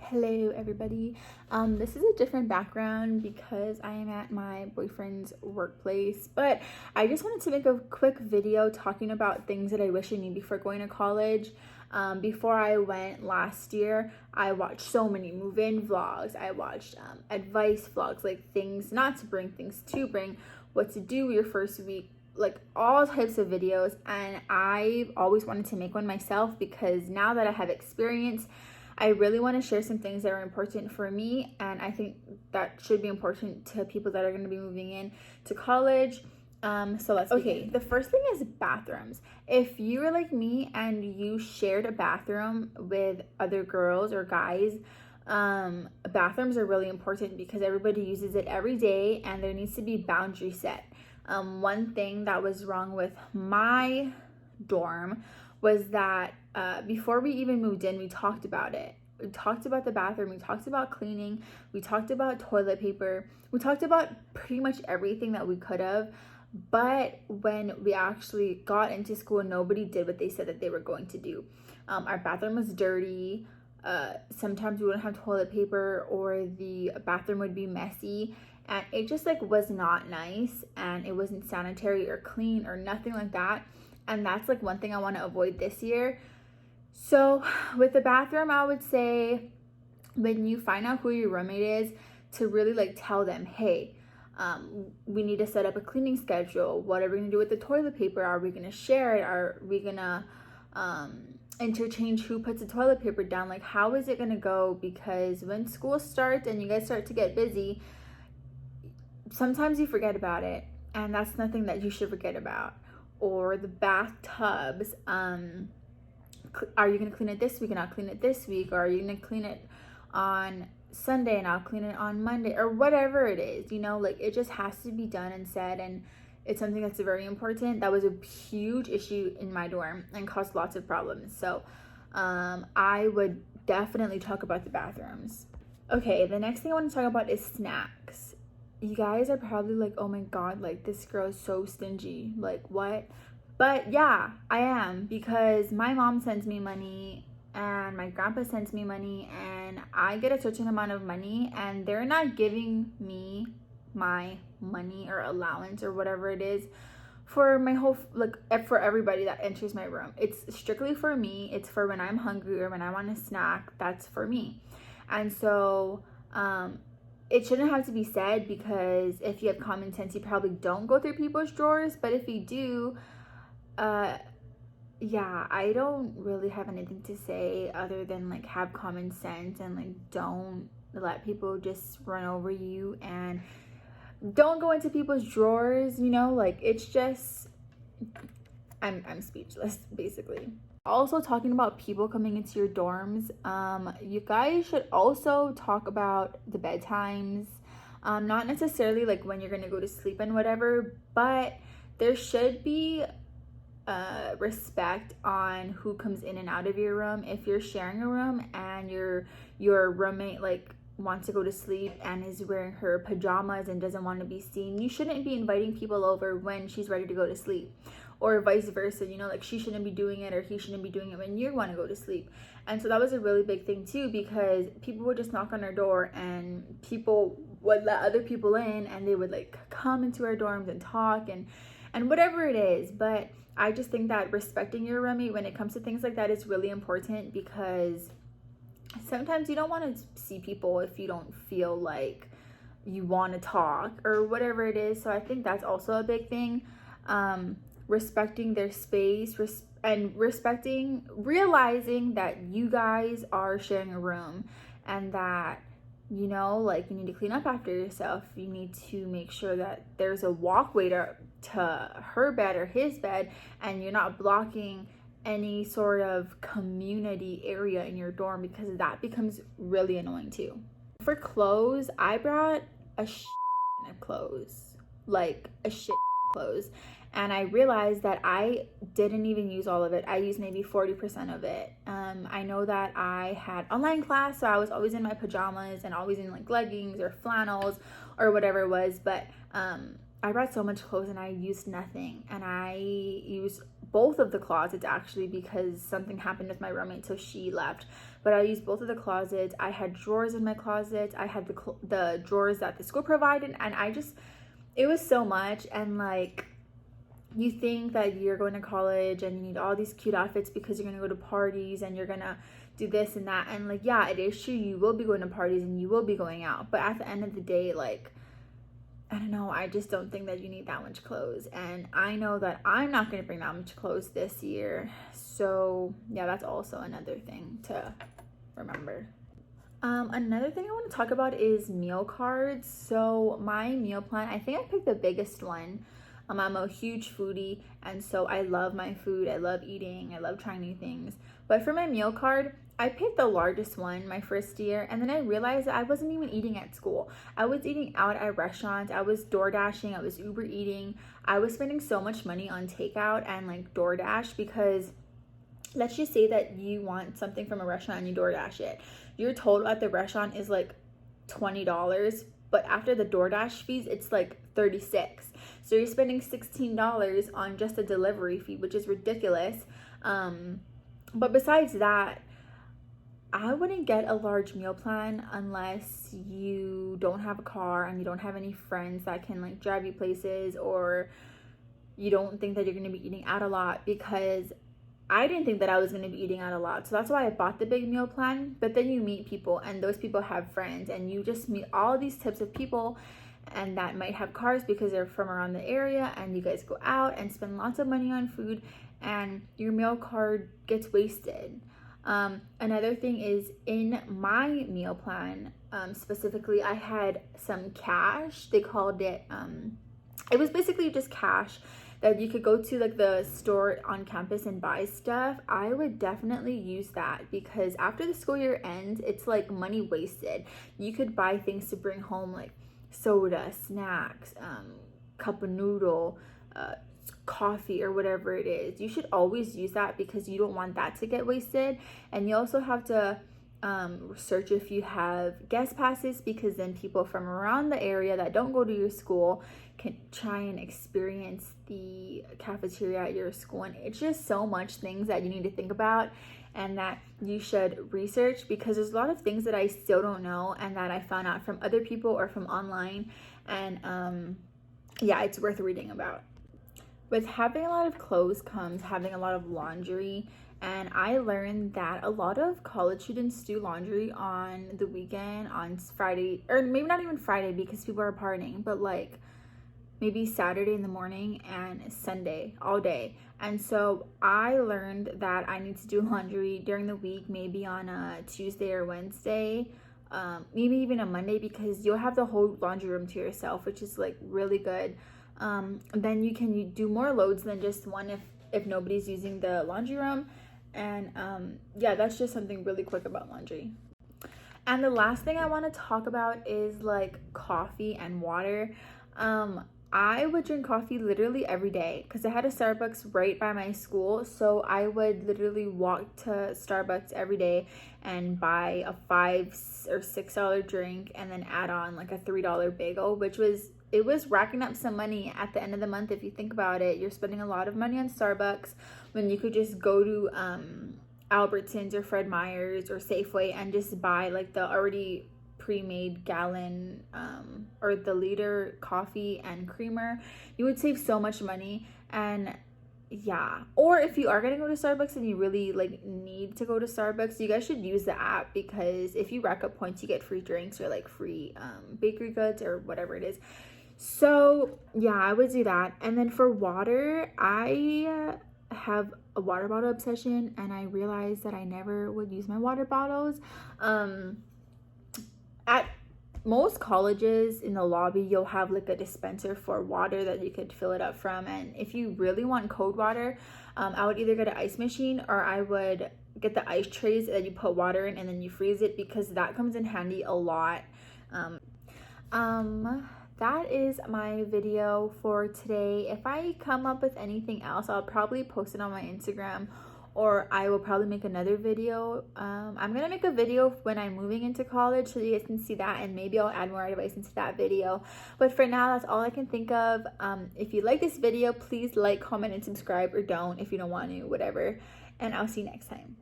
Hello everybody. This is a different background because I am at my boyfriend's workplace, but I just wanted to make a quick video talking about things that I wish I knew before going to college. Before I went last year, I watched so many move-in vlogs. I watched advice vlogs, like things not to bring, things to bring, what to do your first week, like all types of videos. And I always wanted to make one myself because now that I have experience, I really want to share some things that are important for me, and I think that should be important to people that are going to be moving in to college. So let's begin. The first thing is bathrooms. If you are like me and you shared a bathroom with other girls or guys, bathrooms are really important because everybody uses it every day and there needs to be boundary set. One thing that was wrong with my dorm was that before we even moved in, we talked about it. We talked about the bathroom, we talked about cleaning, we talked about toilet paper, we talked about pretty much everything that we could have. But when we actually got into school, nobody did what they said that they were going to do. Our bathroom was dirty. Sometimes we wouldn't have toilet paper, or the bathroom would be messy, and it just like was not nice, and it wasn't sanitary or clean or nothing like that. And that's like one thing I want to avoid this year. So with the bathroom, I would say when you find out who your roommate is, to really like tell them, hey, we need to set up a cleaning schedule. What are we gonna do with the toilet paper? Are we gonna share it? Are we gonna interchange who puts the toilet paper down? Like, how is it gonna go? Because when school starts and you guys start to get busy, sometimes you forget about it, and that's nothing that you should forget about. Or the bathtubs, are you gonna clean it this week and I'll clean it this week? Or are you gonna clean it on Sunday and I'll clean it on Monday? Or whatever it is, you know, like it just has to be done and said. And it's something that's very important. That was a huge issue in my dorm and caused lots of problems. So I would definitely talk about the bathrooms. Okay, the next thing I want to talk about is snacks. You guys are probably like, oh my god, like this girl is so stingy, like what? But yeah, I am, because my mom sends me money and my grandpa sends me money, and I get a certain amount of money, and they're not giving me my money or allowance or whatever it is for my whole, like for everybody that enters my room. It's strictly for me. It's for when I'm hungry or when I want a snack. That's for me. And so it shouldn't have to be said, because if you have common sense, you probably don't go through people's drawers. But if you do, yeah, I don't really have anything to say other than like have common sense and like don't let people just run over you, and don't go into people's drawers, you know, like it's just, I'm speechless basically. Also, talking about people coming into your dorms, you guys should also talk about the bedtimes. Not necessarily like when you're gonna go to sleep and whatever, but there should be respect on who comes in and out of your room. If you're sharing a room and your roommate like wants to go to sleep and is wearing her pajamas and doesn't want to be seen, you shouldn't be inviting people over when she's ready to go to sleep. Or vice versa, you know, like she shouldn't be doing it or he shouldn't be doing it when you want to go to sleep. And so that was a really big thing too, because people would just knock on our door and people would let other people in, and they would like come into our dorms and talk and whatever it is. But I just think that respecting your roommate when it comes to things like that is really important, because sometimes you don't want to see people if you don't feel like you want to talk or whatever it is. So I think that's also a big thing. Respecting their space, and realizing that you guys are sharing a room, and that, you know, like you need to clean up after yourself. You need to make sure that there's a walkway to her bed or his bed, and you're not blocking any sort of community area in your dorm, because that becomes really annoying too. For clothes, I brought a shit of clothes, like a shit clothes, and I realized that I didn't even use all of it. I used maybe 40% of it. I know that I had online class, so I was always in my pajamas and always in like leggings or flannels or whatever it was, but I brought so much clothes and I used nothing, and I used both of the closets actually, because something happened with my roommate, so she left. But I used both of the closets. I had drawers in my closet. I had the drawers that the school provided, and it was so much. And like, you think that you're going to college and you need all these cute outfits because you're going to go to parties and you're going to do this and that. And like, yeah, it is true. You will be going to parties and you will be going out. But at the end of the day, like, I don't know. I just don't think that you need that much clothes. And I know that I'm not going to bring that much clothes this year. So yeah, that's also another thing to remember. Another thing I want to talk about is meal cards. So my meal plan, I think I picked the biggest one. I'm a huge foodie, and so I love my food. I love eating. I love trying new things. But for my meal card, I picked the largest one my first year, and then I realized that I wasn't even eating at school. I was eating out at restaurants. I was DoorDashing. I was Uber eating. I was spending so much money on takeout and like DoorDash, because let's just say that you want something from a restaurant and you DoorDash it. Your total at the restaurant is like $20, but after the DoorDash fees, it's like $36. So you're spending $16 on just a delivery fee, which is ridiculous. But besides that, I wouldn't get a large meal plan unless you don't have a car and you don't have any friends that can like drive you places, or you don't think that you're going to be eating out a lot, because I didn't think that I was going to be eating out a lot. So that's why I bought the big meal plan. But then you meet people, and those people have friends, and you just meet all these types of people, and that might have cars because they're from around the area, and you guys go out and spend lots of money on food, and your meal card gets wasted. Another thing is, in my meal plan, specifically, I had some cash. They called it, it was basically just cash that you could go to like the store on campus and buy stuff. I would definitely use that, because after the school year ends, it's like money wasted. You could buy things to bring home, like soda, snacks, cup of noodle, coffee, or whatever it is. You should always use that, because you don't want that to get wasted. And you also have to search if you have guest passes, because then people from around the area that don't go to your school can try and experience the cafeteria at your school. And it's just so much things that you need to think about and that you should research, because there's a lot of things that I still don't know and that I found out from other people or from online. And yeah, it's worth reading about. With having a lot of clothes comes having a lot of laundry. And I learned that a lot of college students do laundry on the weekend, on Friday, or maybe not even Friday because people are partying, but like maybe Saturday in the morning and Sunday all day. And so I learned that I need to do laundry during the week, maybe on a Tuesday or Wednesday, maybe even a Monday, because you'll have the whole laundry room to yourself, which is like really good. Then you can do more loads than just one if nobody's using the laundry room. And yeah, that's just something really quick about laundry. And the last thing I want to talk about is like coffee and water. I would drink coffee literally every day because I had a Starbucks right by my school. So I would literally walk to Starbucks every day and buy a $5 or $6 drink, and then add on like a $3 bagel, it was racking up some money at the end of the month. If you think about it, you're spending a lot of money on Starbucks when you could just go to Albertsons or Fred Meyer's or Safeway and just buy like the already pre-made gallon or the liter coffee and creamer. You would save so much money. And yeah, or if you are gonna go to Starbucks and you really like need to go to Starbucks, you guys should use the app, because if you rack up points, you get free drinks or like free bakery goods or whatever it is. So yeah, I would do that. And then for water, I have a water bottle obsession, and I realized that I never would use my water bottles. At most colleges in the lobby, you'll have like a dispenser for water that you could fill it up from. And if you really want cold water, I would either get an ice machine, or I would get the ice trays that you put water in and then you freeze it, because that comes in handy a lot. That is my video for today. If I come up with anything else, I'll probably post it on my Instagram or I will probably make another video. I'm gonna make a video when I'm moving into college so you guys can see that, and maybe I'll add more advice into that video. But for now, that's all I can think of. If you like this video, please like, comment, and subscribe, or don't if you don't want to, whatever. And I'll see you next time.